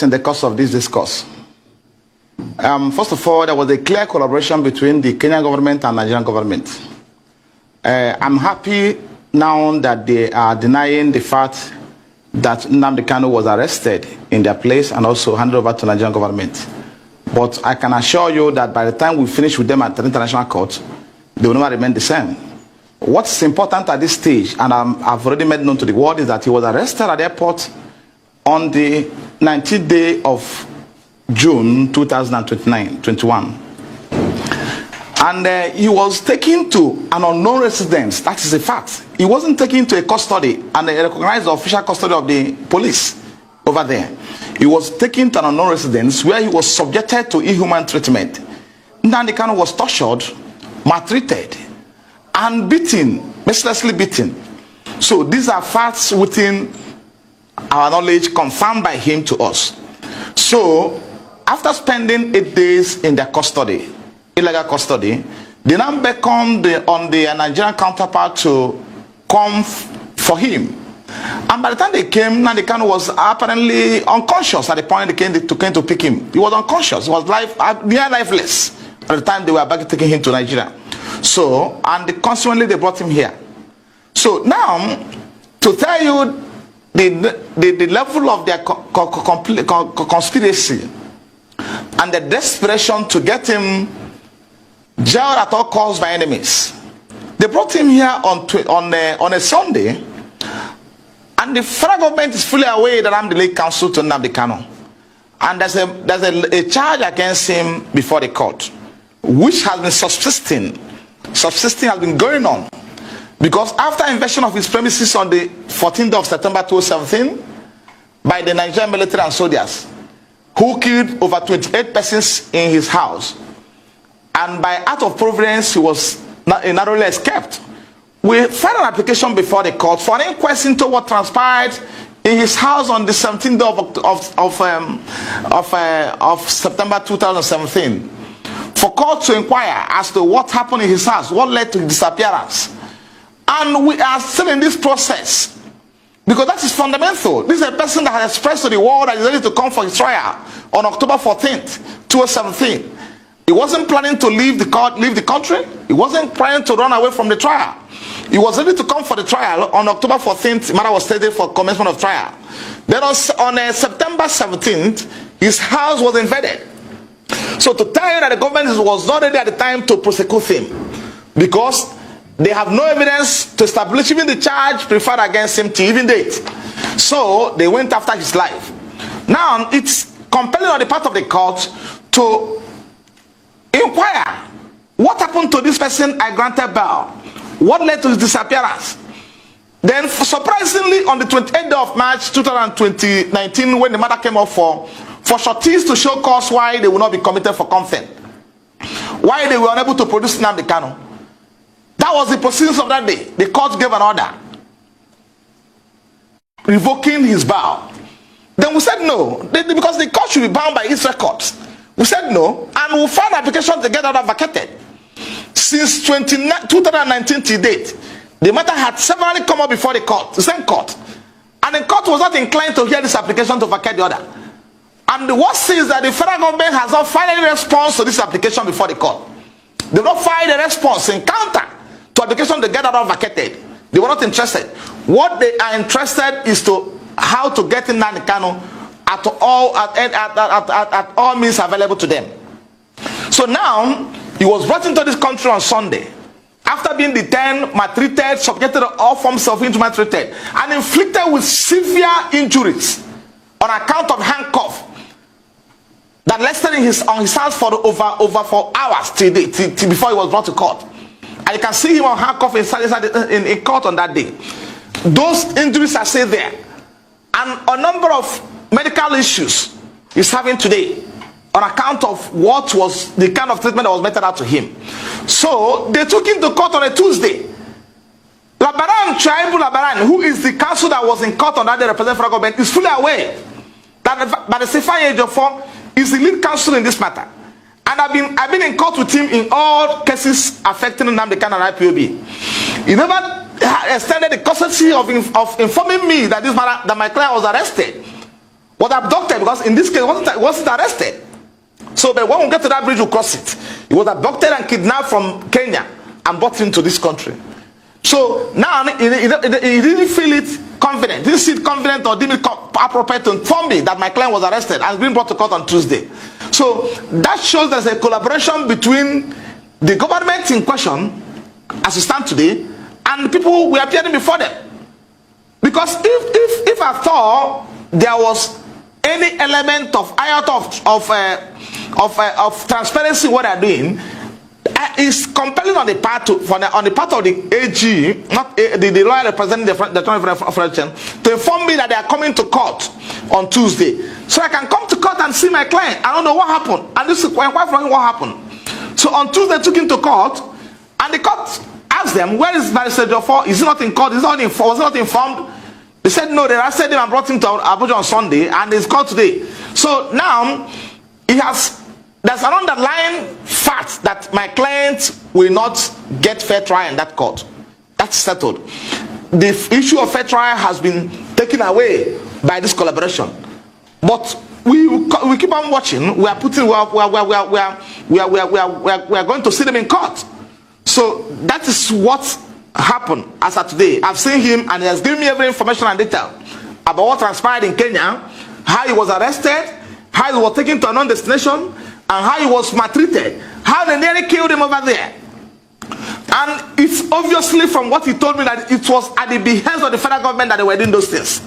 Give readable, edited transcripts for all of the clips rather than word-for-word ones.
in the course of this discourse. First of all, there was a clear collaboration between the Kenyan government and Nigerian government. I'm happy now that they are denying the fact that Nnandi KANU was arrested in their place and also handed over to Nigerian government. But I can assure you that by the time we finish with them at the international court, they will never remain the same. What's important at this stage, and I've already made known to the world, is that he was arrested at the airport on the 19th day of June 2021. And he was taken to an unknown residence. That is a fact. He wasn't taken to a custody, and they recognized the official custody of the police over there. He was taken to an unknown residence where he was subjected to inhuman treatment. Nnandi KANU was tortured, maltreated, and beaten, mercilessly beaten. So these are facts within our knowledge, confirmed by him to us. So after spending 8 days in their custody, illegal custody, they now beckoned on the Nigerian counterpart to come for him. And by the time they came, Nnandi KANU was apparently unconscious at the point they came to pick him. He was unconscious. He was near lifeless at the time they were back taking him to Nigeria. So, and consequently they brought him here. So now, to tell you the level of their conspiracy and the desperation to get him jailed at all costs by enemies. They brought him here on a Sunday, and the federal government is fully aware that I'm the lead counsel to Nnandi KANU. And there's a charge against him before the court, which has been subsisting has been going on. Because after invasion of his premises on the 14th of September 2017 by the Nigerian military and soldiers, who killed over 28 persons in his house, and by act of providence he was narrowly escaped, we filed an application before the court for an inquest into what transpired in his house on the 17th of September 2017, for court to inquire as to what happened in his house, what led to his disappearance. And we are still in this process, because that is fundamental. This is a person that has expressed to the world that he is ready to come for his trial on October 14th, 2017. He wasn't planning to leave the country. He wasn't planning to run away from the trial. He was ready to come for the trial on October 14th. The matter was stated for commencement of trial. Then on September 17th, his house was invaded. So to tell you that the government was not ready at the time to prosecute him, because they have no evidence to establish even the charge preferred against him to even date. So they went after his life. Now it's compelling on the part of the court to inquire what happened to this person I granted bail, what led to his disappearance. Then surprisingly, on the 28th of March 2019, when the matter came up for sureties to show cause why they will not be committed for contempt, why they were unable to produce Nnandi KANU. That was the proceedings of that day. The court gave an order revoking his bail. Then we said no, because the court should be bound by its records. We said no, and we filed an application to get that vacated. Since 2019 to date, the matter had severally come up before the court, the same court, and the court was not inclined to hear this application to vacate the order. And the worst is that the federal government has not filed any response to this application before the court. They not filed a response in counter to application to get that order vacated. They were not interested. What they are interested is to how to get in Nnandi KANU at all means available to them. So now he was brought into this country on Sunday after being detained, maltreated, subjected to all forms of inhuman treatment, and inflicted with severe injuries on account of handcuff that lasted on his hands for over 4 hours till before he was brought to court. And you can see him on handcuff in court on that day. Those injuries are still there, and a number of medical issues he's having today on account of what was the kind of treatment that was meted out to him. So they took him to court on a Tuesday. Labaran, who is the counsel that was in court on that day representing federal government, is fully aware that by the Sifan Ejiofor is the lead counsel in this matter. And I've been in court with him in all cases affecting Nnandi KANU and IPOB. He never extended the courtesy of informing me that my client was arrested was abducted, because in this case, wasn't arrested. So but when we get to that bridge, we'll cross it. He was abducted and kidnapped from Kenya and brought into this country. So now he didn't feel it confident. Didn't see it confident or didn't appropriate to inform me that my client was arrested and been brought to court on Tuesday. So that shows there's a collaboration between the government in question, as we stand today, and the people who were appearing before them. Because if at all there was any element of iota of transparency in what they're doing, is compelling on the part of the AG, not the lawyer representing the Federation, to inform me that they are coming to court on Tuesday, so I can come to court and see my client. I don't know what happened, and this is quite frankly what happened. So on Tuesday, took him to court, and the court asked them, "Where is Barrister Jofo? Is he not in court? Was he not informed?" They said no. They arrested him and brought him to Abuja on Sunday, and he's called today. So now there's an underlying fact that my client will not get fair trial in that court. That's settled. The issue of fair trial has been taken away by this collaboration. But we keep on watching. We are going to see them in court. So that is what happened as of today. I've seen him, and he has given me every information and detail about what transpired in Kenya, how he was arrested, how he was taken to a non-destination, and how he was maltreated, how they nearly killed him over there. And it's obviously from what he told me that it was at the behest of the federal government that they were doing those things.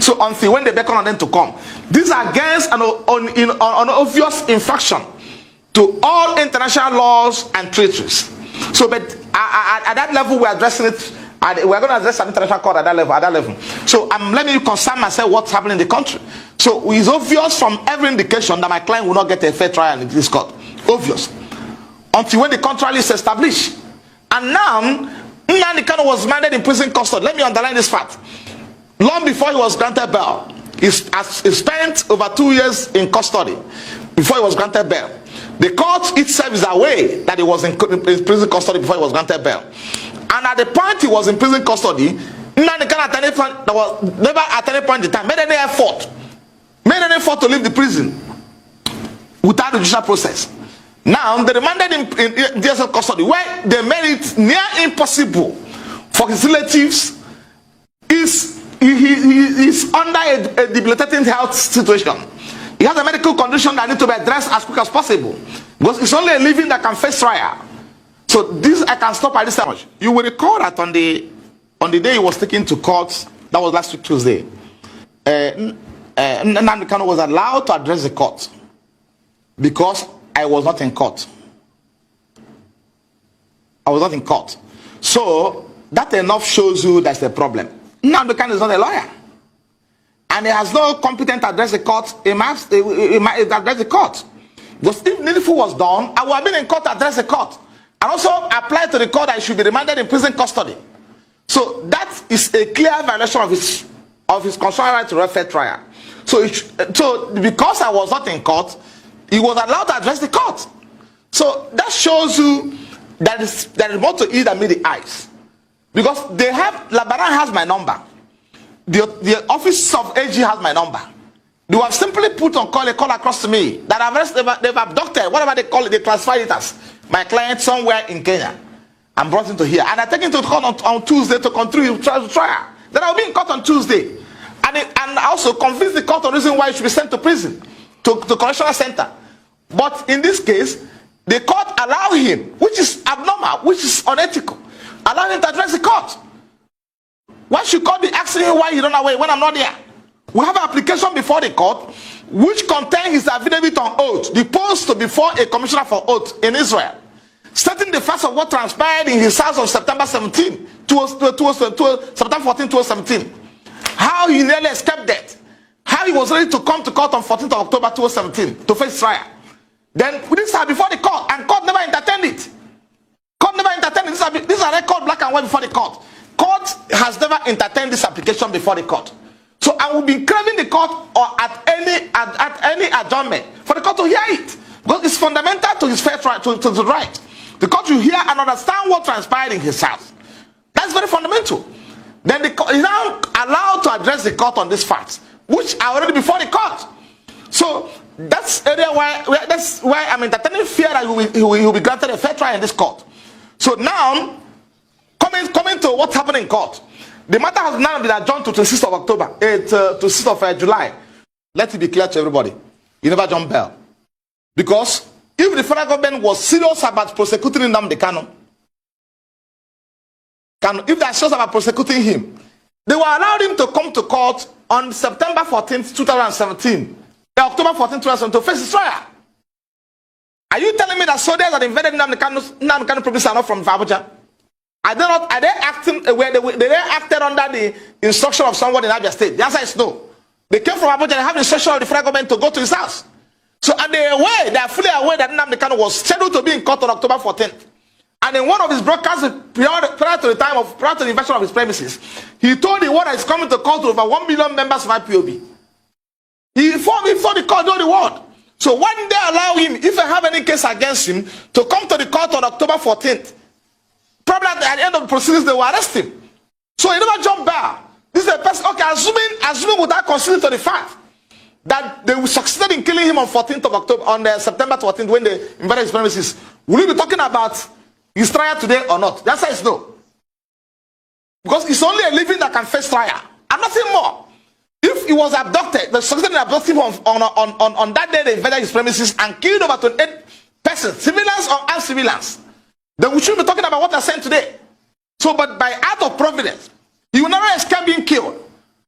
So until when they beckon on them to come, these are against an obvious infraction to all international laws and treaties. So, but at that level, we're addressing it. We're going to address an international court at that level. So let me concern myself what's happening in the country. So it's obvious from every indication that my client will not get a fair trial in this court. Obvious. Until when the contrary is established. And now, Nnandi KANU was mandate in prison custody. Let me underline this fact. Long before he was granted bail, he spent over 2 years in custody before he was granted bail. The court itself is aware that he was in prison custody before he was granted bail. And at the point he was in prison custody, Nnandi KANU never at any point in time made any effort to leave the prison without the judicial process. Now they remanded him in DSL custody, where they made it near impossible for his relatives. He is under a debilitating health situation. He has a medical condition that needs to be addressed as quick as possible, because it's only a living that can face trial. So this I can stop at this time. You will recall that on the day he was taken to court, that was last week Tuesday, Nnandi KANU was allowed to address the court because I was not in court. I was not in court. So that enough shows you that's the problem. Nnandi KANU is not a lawyer, and he has no competent to address the court. He must address the court, because if needful was done, I would have been in court to address the court, and also apply to the court that he should be remanded in prison custody. So that is a clear violation of his constitutional right to a fair trial. So because I was not in court, he was allowed to address the court. So that shows you that there is more to it than meet the eyes. Because Labaran has my number. The office of AG has my number. They have simply put on a call across to me that they've abducted, whatever they call it, they transfer it as my client somewhere in Kenya and brought him to here. And I take him to court on Tuesday to continue trial. Then I'll be in court on Tuesday. And I also convince the court on the reason why he should be sent to prison, to correctional center. But in this case, the court allow him, which is abnormal, which is unethical, allow him to address the court. Why should court be asking him why he don't away when I'm not there? We have an application before the court which contains his affidavit on oath, deposed before a commissioner for oath in Israel, stating the facts of what transpired in his house on September 14, 2017. How he nearly escaped death. How he was ready to come to court on 14th of October 2017 to face trial. Then this are before the court, and court never entertained it. Court never entertained it. These are record black and white before the court. Court has never entertained this application before the court. So I will be craving the court or at any adjournment for the court to hear it, because it's fundamental to his fair trial, to the right. The court will hear and understand what transpired in his house. That's very fundamental. Then the court is now allowed to address the court on this fact which are already before the court. So that's area why I'm entertaining fear that he will be granted a fair trial in this court. So now, coming to what happened in court, the matter has now been adjourned to 6th of October, to 6th of July. Let it be clear to everybody. You never jump bail. Because if the federal government was serious about prosecuting Nnandi KANU, if they are serious about prosecuting him, they will allow him to come to court on September 14th, 2017, October 14th, 2017, to face his trial. Are you telling me that soldiers that invaded Nnandi KANU province are not from Abuja? Are they acting where they acted under the instruction of someone in Abia State? The answer is no. They came from Abuja. They have the instruction of the federal government to go to his house. So, and they are fully aware that Nnandi KANU was scheduled to be in court on October 14th. And in one of his broadcasts prior to the invasion of his premises, he told the world that he's coming to court to over 1 million members of IPOB. He informed the court, told the world. So when they allow him, if they have any case against him, to come to the court on October 14th, probably at the end of the proceedings, they will arrest him. So he never jumped back. This is a person, okay, assuming without considering to the fact that they succeeded in killing him on 14th of October, on September 14th, when they invaded his premises, will we be talking about his trial today or not? The answer is no. Because it's only a living that can face trial, and nothing more. If he was abducted, they succeeded in abducting him on that day they invaded his premises and killed over 28 persons, civilians or uncivilians, then we shouldn't be talking about what they're saying today. So, but by act of providence, he will never escape being killed.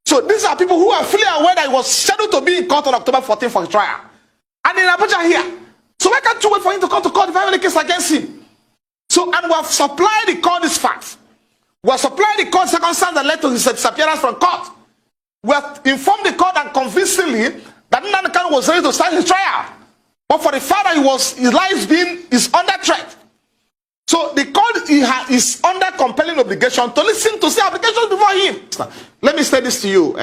So these are people who are fully aware that he was scheduled to be in court on October 14th for his trial. And in Abuja here. So why can't you wait for him to come to court if I have any case against him? So, and we have supplied the court these facts. We have supplied the court circumstances that led to his disappearance from court. We have informed the court and convincingly that Nnandi KANU was ready to start his trial. But for the fact that his life is under threat. So the court is under compelling obligation to listen to the applications before him. Let me say this to you,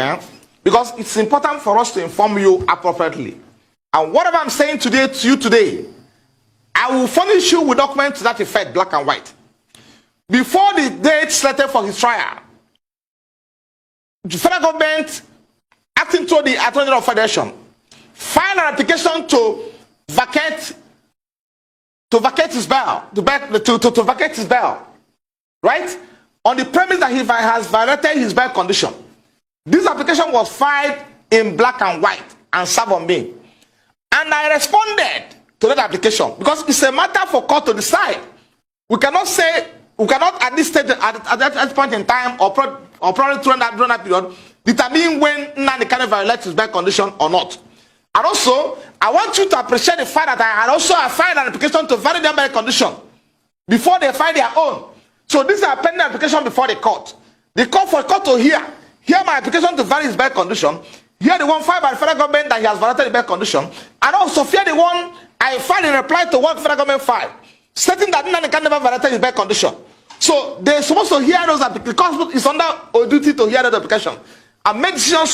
because it's important for us to inform you appropriately. And whatever I'm saying today to you today, I will furnish you with documents to that effect, black and white. Before the date slated for his trial, the federal government, acting through the Attorney General of Federation, filed an application to vacate his bail, to vacate his bail, right? On the premise that he has violated his bail condition. This application was filed in black and white and served on me. And I responded to that application because it's a matter for court to decide. We cannot at this stage, at that point in time, or probably during that period, determine when Nnandi KANU violates his bail condition or not. And also, I want you to appreciate the fact that I had also filed an application to validate their bail condition before they file their own. So this is a pending application before the court. The court to hear my application to validate his bail condition, hear the one filed by the federal government that he has violated the bail condition, and also hear the one I filed in reply to what the federal government filed, stating that Nnandi KANU never violated his bail condition. So they're supposed to hear those applications. The court is under a duty to hear that application and make decisions